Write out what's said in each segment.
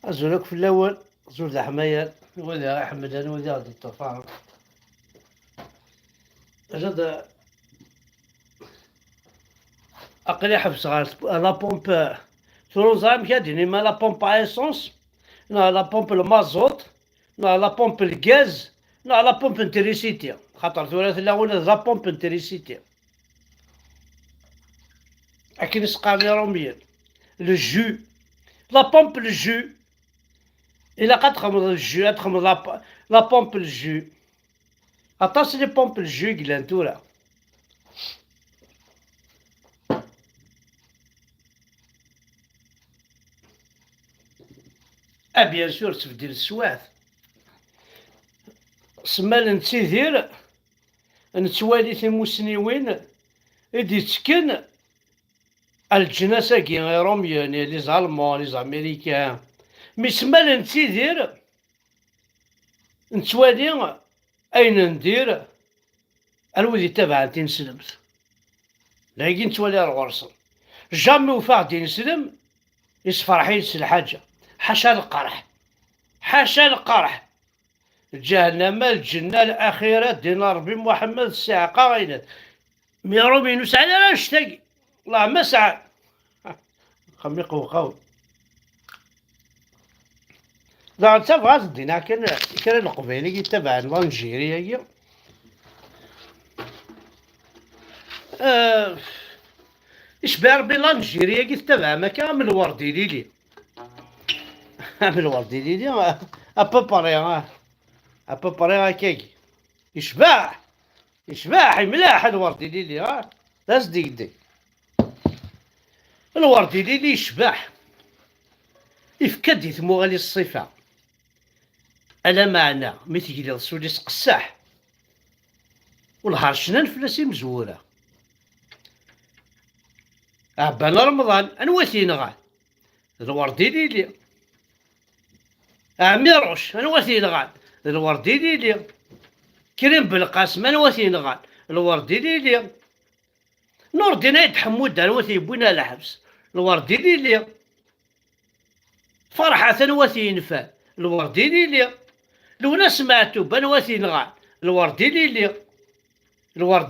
أزولك في الأول زول ذا حماية وذا أحمد أنا وذا غادي الطفار أجد أقل حبس غار لا بومب شنو زعما كاديني ما لا بومب à essence لا بومب المازوت لا بومب الغاز لا بومب انتريسيتي خاطر ثلاث الأول لا بومب انتريسيتي أكن سقاني روميا لو جو لا بومب الجو إلا قد تخمض الجو تخمض لا بومب الجو أطاس لي بومب الجو قلان تورا بيان سور تبديل السواث سمال نتيذير نتوالي ثموسنيوين إدي تسكن الجناسة كي روميان لي زالمان لي زاميريكان مي سمال نتيذير نتوالي أين ندير الودي تبع تنسلمت لاقي نتوالي الغرصن جامي وفاق تنسلم يسفرحي الحاجة حاشا القرح حاشا القرح جهنم الجنة الأخيرة دين ربي محمد الساعة قاينة ميروبي نسعى لا نشتاقي الله ما سعى خميق وقوي لا تبغى الدين كان القبيلي تبع لانجيريا إشبار بلانجيريا تبع مكان من الوردي ليلي من الوردي ليلي أبوباري هكاكي يشباح ملاح الوردي ليلي لاز ديك الوردي ليلي يشباح يفكد يثمو الصفة ألا معنى متجي للسولي سقساح والهرشنان فلاسي مزورة أبان رمضان أنواتي نغال الوردي ليلي ميروش أنواتي نغال الوردي ليلي كريم بالقاسم أنواتي نغال الوردي ليلي نور دين عيد حمود أنواتي يبوينا الحبس الوردي ليلي فرحة أنواتي ينفع الوردي ليلي لو ناس سمعتو بنواتي نغال الوردي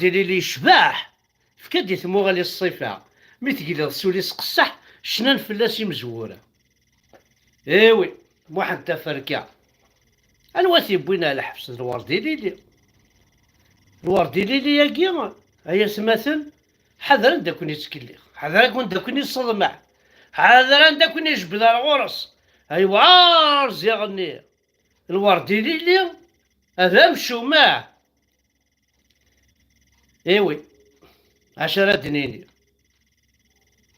ليلي شباح فكاد يثمو غالي الصفة متقيل السولي سقسح شنان فلاسي مزورة ايوي واحد تفركة انواتي بوينا الحبس الوردي ليلي يا كيما هيا سماثل حذر داكون يتكلي حذر داكون يصدمع حذر داكون يجبد الغرس ايوا عارز يغني الوردي ليلي هذا مشومع ايوي 10 دنيني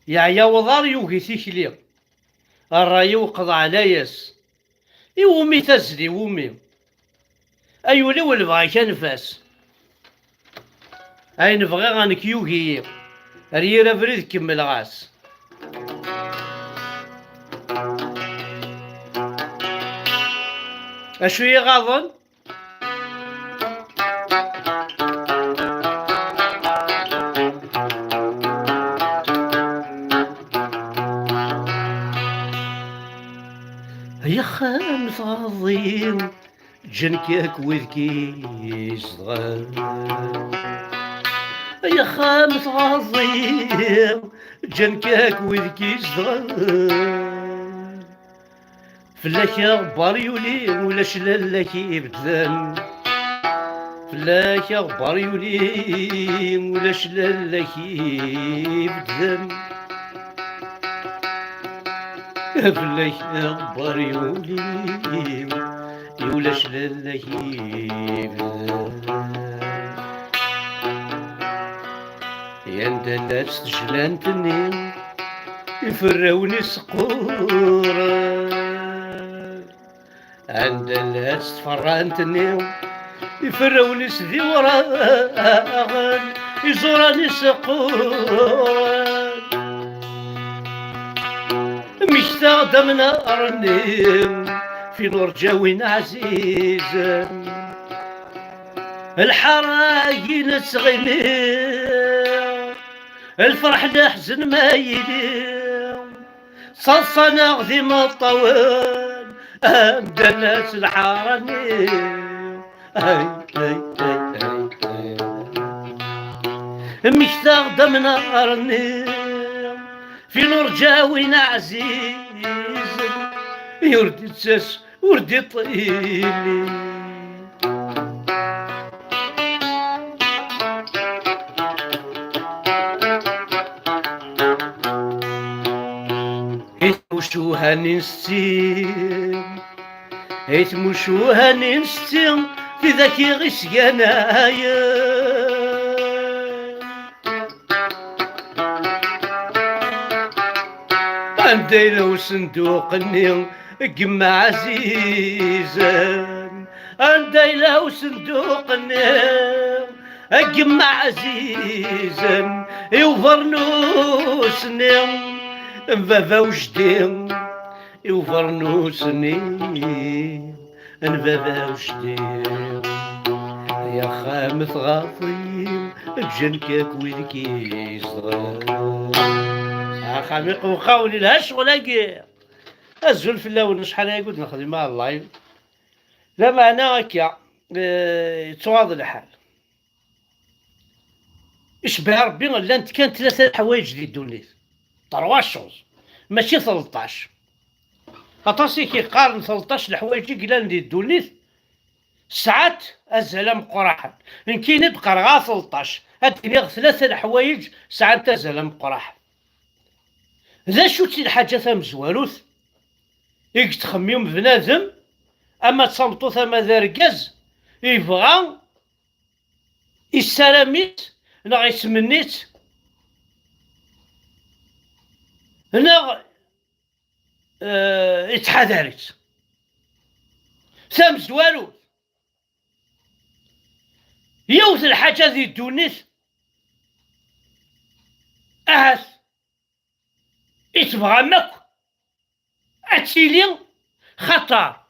يا وضار يوغي تيكلي الراي يوقض على ياس يومي تزلي ومي ايولي والبغا كنفاس اي نبغي غانك يوغي ريرا بريد كمل غاس اشو يغاضن يا خامس عظيم جنكيك وذكي صغار يا خامس عظيم جنكيك وذكي صغار فلاك غبار يولي ولا شلالك يبدلن فلاك غبار يولي ولا شلالك يبدلن فلاك غبار يولي ولا شلالك يبدلن يا انت الناس تجلانتني يفراوني سقورة عند الناس تفرانتني يفراوني سذي وراغن يزوراني سقورة مشتاق من نارني في نور جاوين عزيزا الحراقين تغني الفرح نحزن ما يلي صلصة ناخذي ما طوال الناس الحارني مشتاق دم نارني في نور جاوينا عزيز يردي تساس وردي طيلي وشوها نستيم وشوها نستيم في ذاك غسيانايا عندي لو صندوقني قمة عزيزا عندي لو صندوقني قمة عزيزا يوفرنوسني بابا وجدي يوفرنوسني بابا وجدي يا خامث غاطي بجنكك ويلكي صغار خامق وخاولي لها شغل الزول في الاول شحال يقول نخدم مع اللايف لا معنى هكا تواضع الحال اشبه ربي لا انت كان 3 حوايج اللي دونيت 3 شوز ماشي 13 اطاسي كيقارن 13 الحوايج اللي دونيت ساعات ازهل مقرحه ان كاين يبقى غا 13 هادي 3 الحوايج ساعات ازهل مقرحه ذا شو تي الحاجة ثم زوالوث إيك تخميم بنادم أما تصمتو ثم ذرقز يبغى يسلاميت نا يسمنيت نا يتحذرت ثم زوالوث يوث الحاجة ذي دونيث أهث يتبغى ماك اتيلي خطر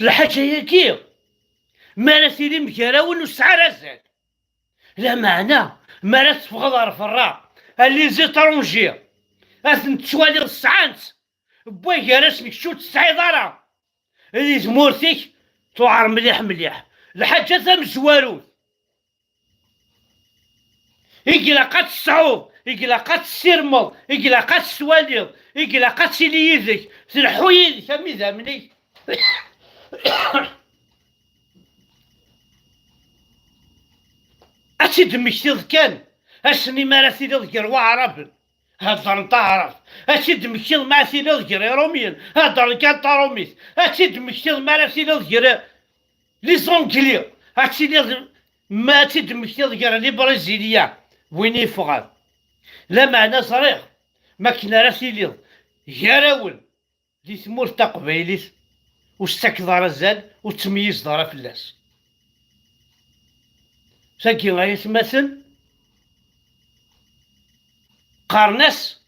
الحاجة ياكي ما لا تيلي مكراون وسعى راسك لا معنى ما لا تفغض فرا اللي زي طرونجي اثن تشوالي السعانت بويا راسك شو تسعي ضرا اللي زمورتك توعر مليح مليح الحاجة ثم زوالو إقلاقات الصعوب إقلاقات السرمل إقلاقات السواليض إقلاقات سيلي يدك تلحو يدك أمي ذامني أتي دمكتيض كان أسني ما لا تيلي ذكر وعرب هادر نتعرف أتي دمكتيض ما تيلي ذكر روميين هادر كان طاروميس أتي دمكتيض ما لا تيلي ذكر لي زونكلي أتي ما تدمكتيض ذكر لي برازيليا وين يفغل لا معنى صريح ما كنا راسيليض يراول لي ثمور تقبايليت واستكثر الزاد وتميز دارا فلاس ساكي غاية تماثل قارناس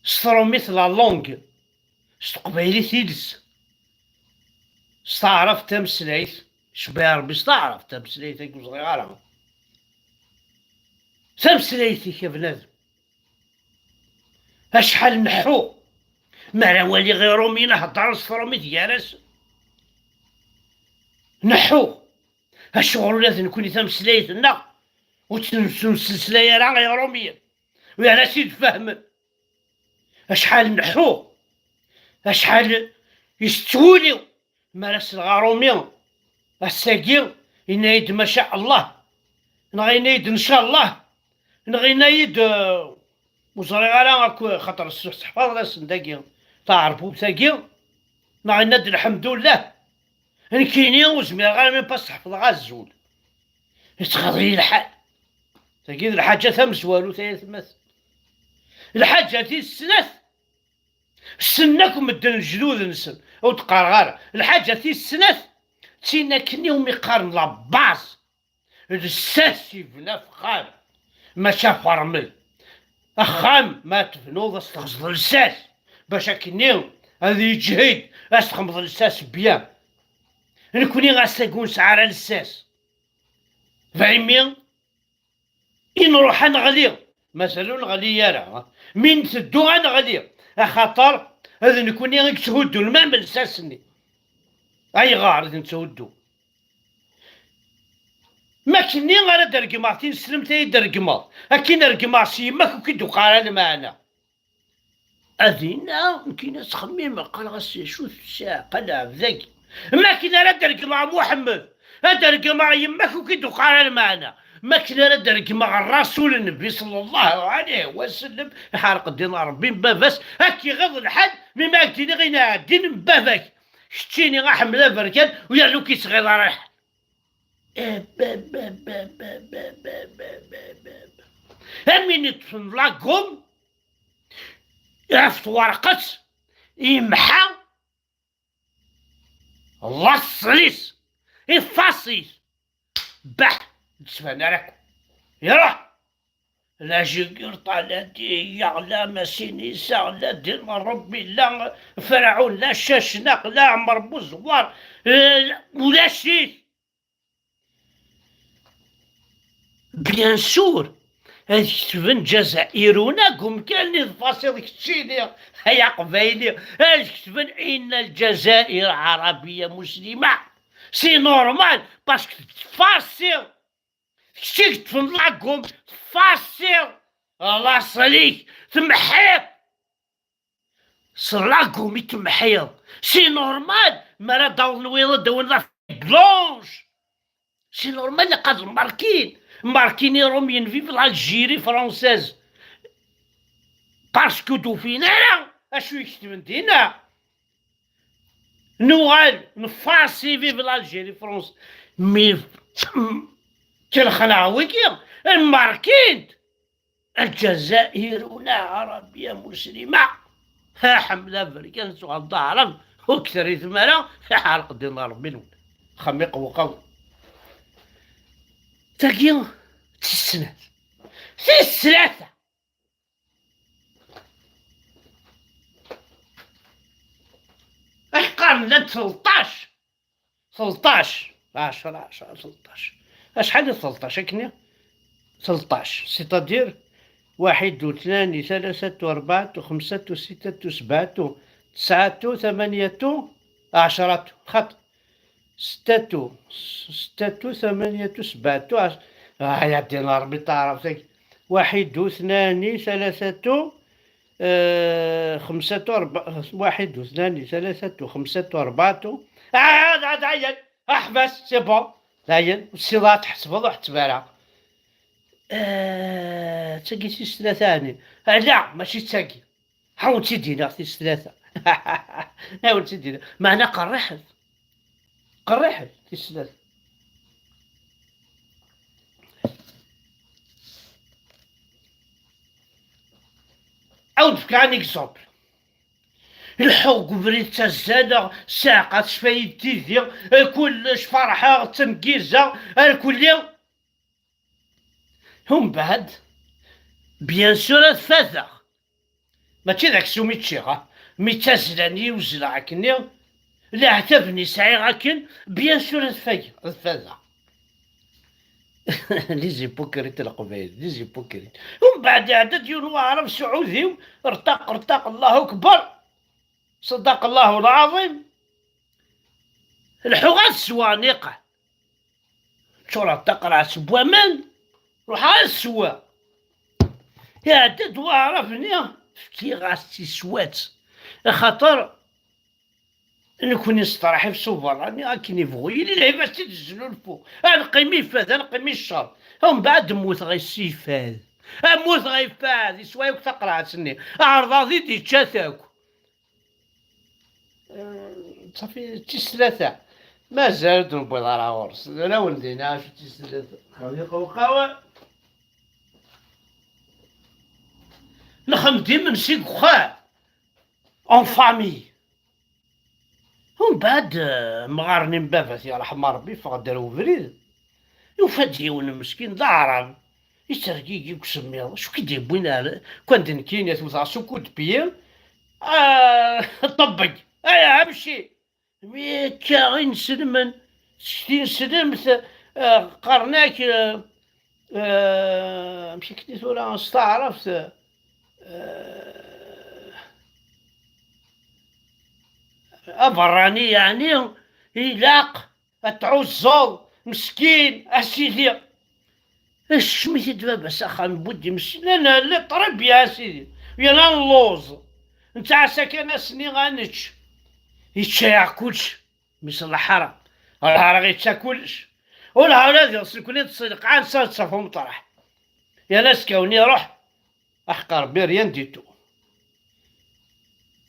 سترو مثل لونغ استقبايلي تيلس استعرف تمسلايت شبه ربي استعرف تمسلايت هاك صغيرة تمسلايتك يا بنادم اشحال نحو ما راه والي غيرو مين هضر صفرو ديالس نحو الشغل لازم نكون تمسلايتنا وتنسلسلايا راه غيرو مين ويا سيد فهمن اشحال نحو اشحال يستوليو مارس الغارومين الساقي ينايد ما شاء الله نغينايد ان شاء الله نغينايد وصري على خاطر الحفاظ راس نداكي تعرفو ساقي نغينايد الحمد لله نكيني وزمير غير من باس تحفظ غا الزول يتخضري الحال ساقي الحاجة ثمس والو ثلاث مثل الحاجة تي السنث سناكم مدن الجدود نسن او تقرغر الحاجة تي السنث تينا كني وميقارن لاباس الساسي بنا فخام ما شاف رمل اخام ما تفنوض استغزل الساس باش كني هذا يجهد استخمض الساس بيان نكوني غاساكون سعر الساس فاهمين إن روح نغلي مثلا نغلي يارا من تدو غنغلي خاطر هذا نكون غير تهدو الماء من الساسني اي غار نتهدو ما كني غير درقما تنسلم تاي درقما اكين رقما سيماك وكيدو قارن معنا أذينا كاين تخميم قال غسي شو الساعة قال ذاك ما كاين لا درقما محمد هذا رقما يماك وكيدو قارن معنا ما كاين لا درقما الرسول النبي صلى الله عليه وسلم حارق دين ربي باباس هاكي غض الحد مما قلتيني غير نعدين باباك شتيني غحمله بركان ويعلو كي صغير رايح امين يطفن لاكم يعرف ورقة يمحى الله الصليس يفاصيس بح تسفانا راكم يروح لا جير طالتي يغلا مسيني لا دين ربي لا فرعون لا شاشناق لا عمر بوزوار ولا شي بيان سور هاد كتبن جزائرنا قوم كان لي الفاصل كتشيني هيا قبايلي هاد كتبن ان الجزائر عربيه مسلمه سي نورمال باسكو تفاصل كشتي كتبن لاكم تفاصل الله صليك تمحيط صلاكم يتمحيط سي نورمال مرا داون الويلد داون بلونش سي نورمال قاد ماركيني روميين في الجيري فرونسيز باسكو دوفينا اشو يكتب دينا نوغال نفاسي في الجيري فرونس مي كالخلاويكي الماركين الجزائرنا عربية مسلمة ها حملة فريكان سوى الظهر وكثر ثمانة حارق دينار منون خميق وقوي تاقي تسنات ثلاثة احقار لنا 13 10 13 اشحال 13 كني 13 سيتادير 1 و2 3 و4 و5 و6 و7 9 8 10 خط 6 8 7 يا دينا ربي تعرف 1 و2 3 5 و4 1 و2 3 و5 و4 عاد عيل احبس سي بون عيل الصيغه تحسبها وحتبالها تسقي سيس ثلاثة لا ماشي تسقي حاول تدينا في ثلاثة حاول تدينا معنا قرحت في ثلاثة عاود كان اكزومبل الحوق بريت الزادة ساقة شفايد تيدي كلش فرحة تنقيزة الكل يوم هم بعد بيان سور تفاثر ماشي داك السو ميتشيغا ميتازلاني وزرع كني لا عتبني سعي غاكن بيان سور تفاثر لي زيبوكريت القبائل لي زيبوكريت ومن بعد عدد يونو عرب سعودي ارتاق الله اكبر صدق الله العظيم الحغاث السوانقة شورا تقرا سبوامان روح على السوا يا عدد وعرفني كي غاسي سوات خاطر نكون نستراح في صوفر راني راكي نبغي لي العباد تنزلوا الفوق نقيمي فهد نقيمي الشر ومن بعد موت غي السيفاد موت غي فاد يسوايك تقرا سني عرضاضي تيتشاتاك صافي تيس ثلاثة مازال نبيض على غرس لا ولدينا عاشو تيس ثلاثة خليقة وقاوة نخدم من سيك خا اون فامي ومن بعد مغارني مبافات يرحم ربي فغدارو فريد يوفى ديون مسكين ضعران يسرقي يقسم شو كي ديبونا كون دنكين توزع سكوت بيا طبق امشي كاين سلمن 60 سلمت قرناك مشي كنت ولا استعرفت براني يعني يلاق تعوزو مسكين اسيدي. اش سميتي دابا ساخن بودي مسكين؟ انا لا طرب يا سيدي يا لا نلوز. انت عساك انا سني غانتش يتشاع كلش مثل الحرام. الحرام غيتشا كلش والهولاد يصلكوني تصدق عن صافهم طرح. يا ناس كوني روح احقر بريان ديتو.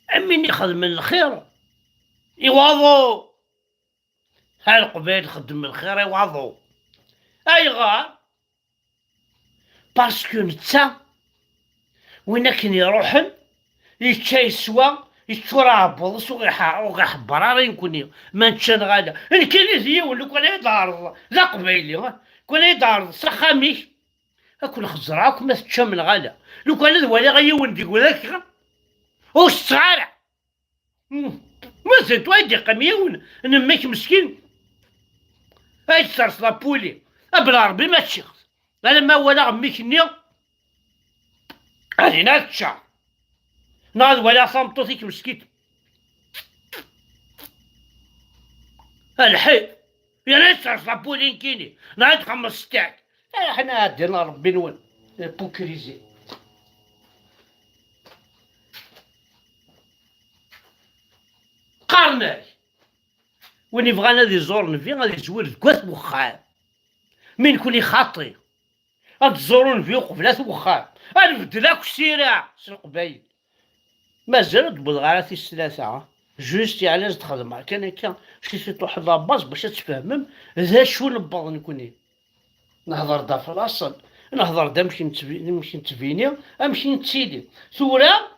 عمي يخدم من الخير يواضو. ها القبيل خدم من الخير يواضو. اي غار باسكو نتا وين كان يروحن يتشاي سوا يتورابلص وغيحبر راه يكون ما نتشان غادا. انا كاين هي ولا كون يدار لا قبيلي كون يدار سخامي اكل خزراك ما تتشام من غادا. لو كان هذا ولا غيون يقول لك واش صغار ما زلت وايد قميون نميك مسكين هاي تصرص لابولي بلا ربي ما تشيخ. انا ما ولا غميك النيا هذه ناتشا ناض ولا صمتوثيك مسكيت الحي يا نتصرص لابولي كيني ناض خمس تاعك. حنا درنا ربي نون بوكريزي. قارناك وين يبغى غادي يزور نفي غادي يزور كواث وخام من كل خاطي غادي تزوروا نفي قبلات وخام غنبدلاك السيرة سي مازال تبغى على في الثلاثة جوست علاش تخدم كان هكا شي واحد لاباز باش تفهمم ذا شو نبغي نكون نهضر دا في الاصل نهضر دا نمشي نتفيني امشي نتسيدي ثورة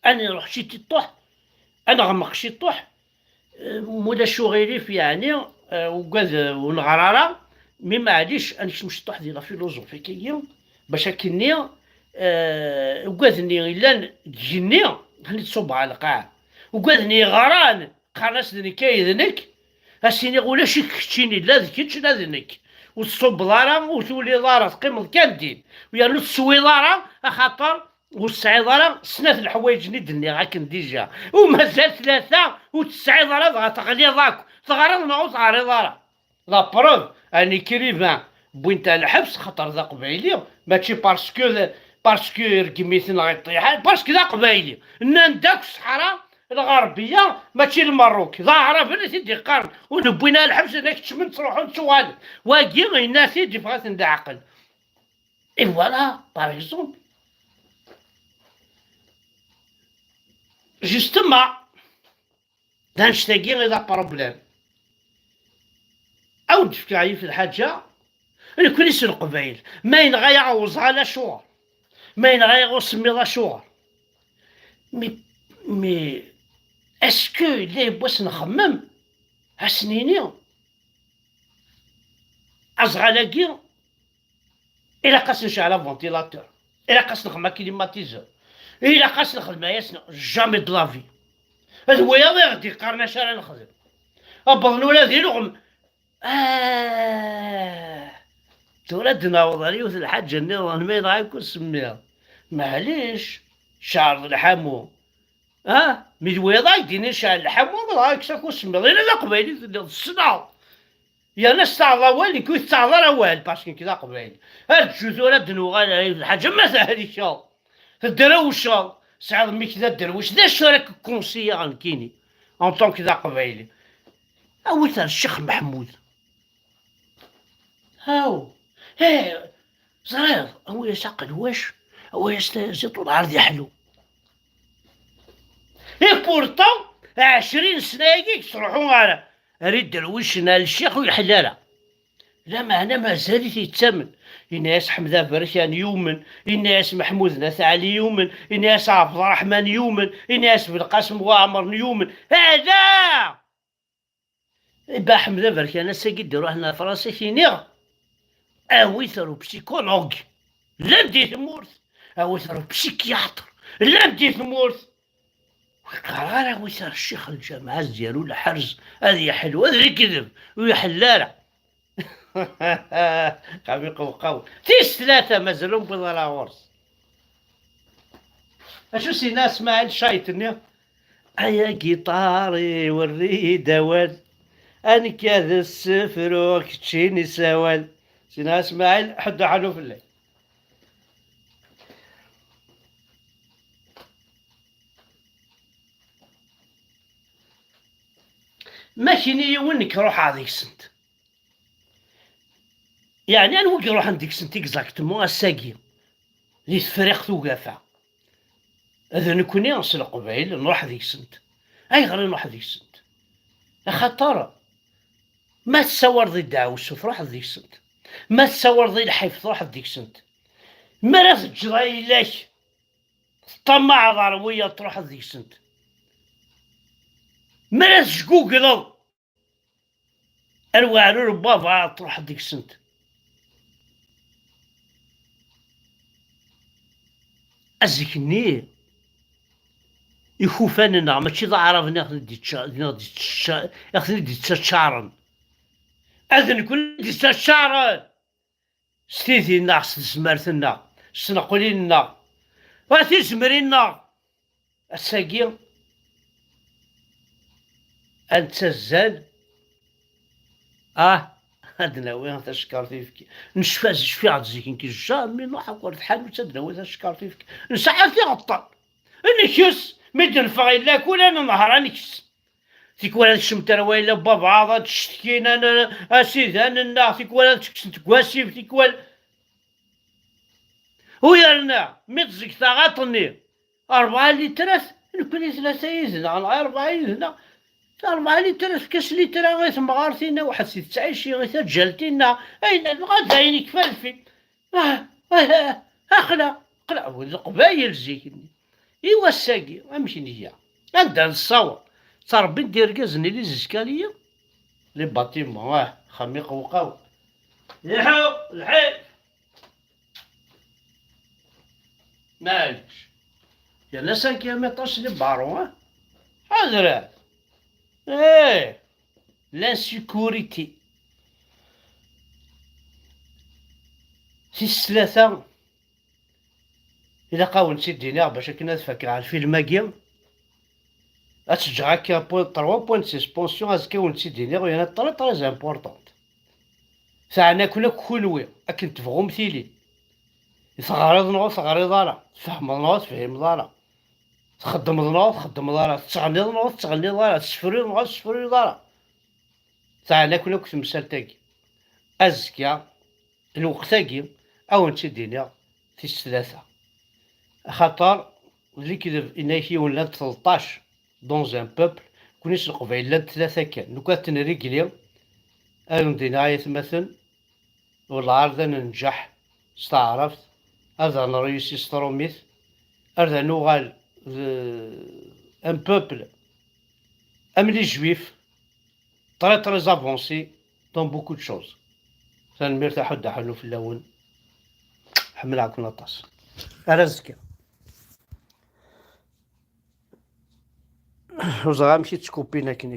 انا نروح شي تطوح انا غمق شي طوح مولا شغيري في يعني وكاز ونغرارة مي معليش انا مش طوح ديال فيلوزوفيكية باش كني وكاذني الا تجيني هاني تصب على القاع وكاذني غران قرصني كايذنك هاسيني ولا شي كتشيني لا ذكيتش لا ذنك وتصب دارا وتولي دارا تقيم كندين ويا نص تسوي دارا خاطر والسعي دارا سنات الحوايج ندني غاكن ديجا ومازال ثلاثة وتسعي دارا غتغلي ضاك تغرض نعوض غاري دارا لا بروف اني كريفان بوينتا الحبس خاطر ذا قبايلي ماشي باسكو ركميتنا غيطيح باسكو ذا قبايلي داك الصحراء الغربيه ماشي المروك ظاهره في سيدي قرن ونبينا الحبس هناك تشمن تروحوا نسوال واقي الناس يجي بغات ندعقل اي فوالا باغ اكزومبل جوستومون دانشتاقي غير بروبليم عاود تفكر في الحاجه انا كل يسر القبايل ما ينغا يعوزها لا شوار ما ينغا يغسمي لا شوار مي اسكو لي بواس نخمم هسنيني ازغالاكي الا قاس نشعل فونتيلاتور الا قاس نخمم كليماتيزور الا قاس نخدم ياسنا جامي دو لافي هذا هو يا غادي قارنا شارع نخدم ابضن ولا ذي لغم تولدنا وضريوث الحاجة النظام ما يضعيكو سميها معليش شعر الحمو مدويضا يديني شعر الحمو ضعيك ساكو سميها إلا ذا قبايلي الصنع يا ناس تعضى والي كوي تعضى روال باسكو كذا قبايلي هاد الجذور الدنوغان الحاجة ما هادي شال الدروشة سعد مي كذا الدروش ذا شارك كونسيا غنكيني ان طون كذا قبايلي أوثر الشيخ محمود هاو صغير هو يسقل واش هو يستهزئ العرض يحلو بورتون 20 سنة يجيك تروحوا على ريد درويشنا للشيخ ويحلالها لا معنى مازال يتسمن الناس حمزة برشان يومن الناس محمود نثالي يومن الناس عبد الرحمن يومن الناس بالقاسم وعمر يومن هذا با حمزة برشان ساقي روح هنا فرنسا كينيغ اويثرو بسيكولوج لا ندي ثمورث اويثرو بسيكياتر لا ندي ثمورث قرار اويثر الشيخ الجامعة ديالو الحرز هذه حلوة هذه كذب وهي حلالة قابيق وقول تيس ثلاثة مازالهم بضلا ورس اشو سي ناس مع الشايطني يا جيتاري وريد وال انك هذا السفر وكتشيني سوال. سينا اسماعيل حد حلو في الليل. ماشي نية وينك روح هذيك السنت، يعني انا وين نروح عندك السنت اكزاكتومون الساقي اللي تفريق توقافة. هذا نكوني نصل قبيل نروح هذيك السنت، اي غير نروح هذيك السنت خاطر ما تصور ضد الدعوس تروح هذيك السنت، ما تصور ضد الحيف تروح هذيك السنت، ما راس تجري لك طماع ضروية تروح هذيك السنت، ما راس جوجل الوعرور بابا تروح هذيك السنت. أزكني يخوفاننا ماشي ضا عرفنا ياخذني دي تشارن أذن كل دي تشارن ستيثي ناس سمرتنا سنقولينا واتي سمرينا الساقي أنت الزاد هادنا وين تشكر فيك نشفاز شفي عاد زيكين كي جامي نروح ورد حال وتدنا وين تشكر فيك نسعى في غطا نكس مدن فغيلا كل انا نهار نكس تيكولا الشمتر ويلا بابعض تشتكين انا اسيدي انا تيكولا تكواسيف تيكوال ويرنا متزك تاغاطني 4 لترات نكوني 3 يزن على 4 يزن 4 لترات كاس لتر غير مغارتينا واحد سيت تعيشي غير جالتينا اين غدا عيني كفالفي قلع ولد قبايل زيكني ايوا الساقي امشي نيا عندها الصور تربي ندير كازني لي زيسكاليه لي باتيمون خمي قوقاو يحو الحي مالكش يلا 5 ميطاج لي بارون حاضر لانسيكوريتي في الثلاثة إلا قاول تيدينا باش كنا نتفكر على الفيلم هاكيا أتشجع هاكا 3.6 بونسيون أزكا ونتيدينا ويانا طري امبورطونت ساعنا كنا كلوي أكن تفغو مثيلي تغرض نغو تغرض راه تفهم نغو تفهم راه تخدم راه تغني راه تسفري راه ساعنا كنا كتمثال تاكي أزكا الوقت تاكي أو نتيدينا في الثلاثة خاطر اللي كذب إناكي ولا 13 دون ان بوبل كونيش القبيلة 3 كان لو كانت نريكلي ندينا يتمثل والعرض ننجح استعرفت هذا نريسي ستروميث هذا نوغال ان بوبل ام لي جويف تري افونسي دون بوكو دو شوز سنمرتاحو دحلو في اللون حمل عكم نطاس رزقك وزغا مشيت تكوبينا كني